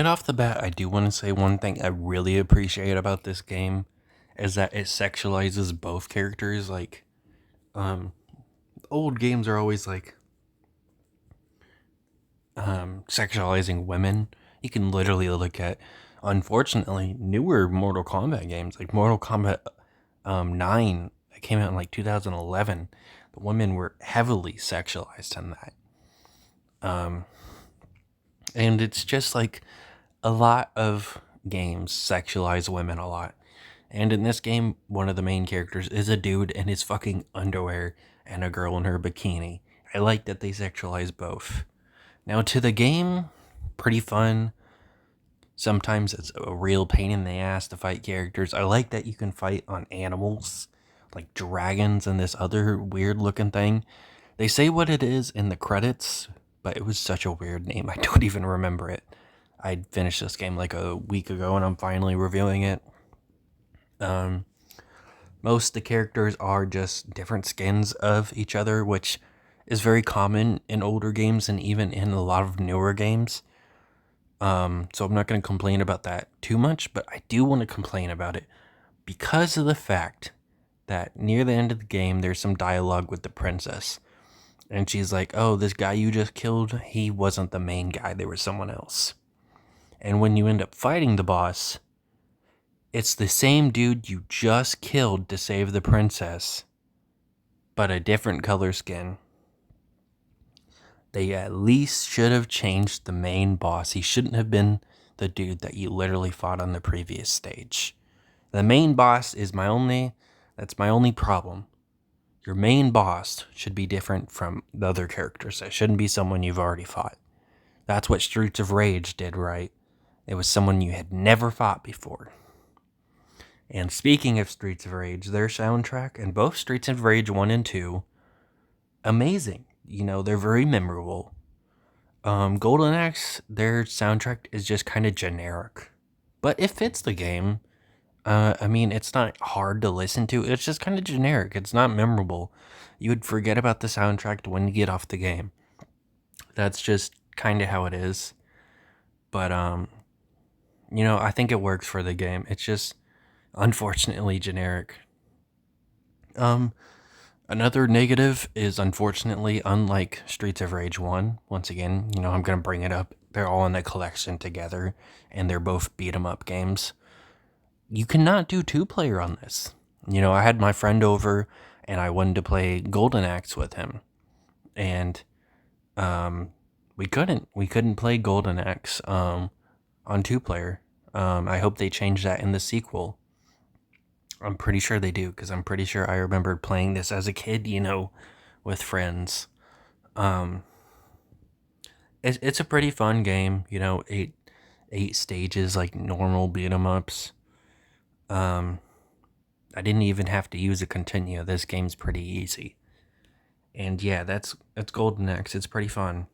off the bat, I do want to say one thing I really appreciate about this game is that it sexualizes both characters. Like, um, old games are always like sexualizing women. You can literally look at, unfortunately, newer Mortal Kombat games like Mortal Kombat 9 that came out in like 2011. The women were heavily sexualized in that. Um, and it's just like a lot of games sexualize women a lot. And in this game, one of the main characters is a dude in his fucking underwear and a girl in her bikini. I like that they sexualize both. Now, to the game, pretty fun. Sometimes it's a real pain in the ass to fight characters. I like that you can fight on animals, like dragons and this other weird looking thing. They say what it is in the credits, but it was such a weird name, I don't even remember it. I finished this game like a week ago and I'm finally reviewing it. Um, Most of the characters are just different skins of each other, which is very common in older games and even in a lot of newer games. So I'm not going to complain about that too much, but I do want to complain about it because of the fact that near the end of the game, there's some dialogue with the princess. And she's like, oh, this guy you just killed, he wasn't the main guy, there was someone else. And when you end up fighting the boss, it's the same dude you just killed to save the princess, but a different color skin. They at least should have changed the main boss. He shouldn't have been the dude that you literally fought on the previous stage. The main boss is that's my only problem. Your main boss should be different from the other characters. It shouldn't be someone you've already fought. That's what Streets of Rage did, right? It was someone you had never fought before. And speaking of Streets of Rage, their soundtrack and both Streets of Rage 1 and 2, amazing. You know, they're very memorable. Golden Axe, their soundtrack is just kind of generic, but it fits the game. I mean, it's not hard to listen to. It's just kind of generic. It's not memorable. You would forget about the soundtrack when you get off the game. That's just kind of how it is. But I think it works for the game. It's just unfortunately generic. Um, Another negative is unfortunately, unlike Streets of Rage 1, once again, I'm going to bring it up. They're all in a collection together, and they're both beat 'em up games. You cannot do two player on this. I had my friend over, and I wanted to play Golden Axe with him. And we couldn't. We couldn't play Golden Axe on two player. I hope they change that in the sequel. I'm pretty sure they do, because I'm pretty sure I remembered playing this as a kid, with friends. Um, it's a pretty fun game, eight stages like normal beat 'em ups. Um, I didn't even have to use a continue. This game's pretty easy, and yeah, that's Golden Axe. It's pretty fun.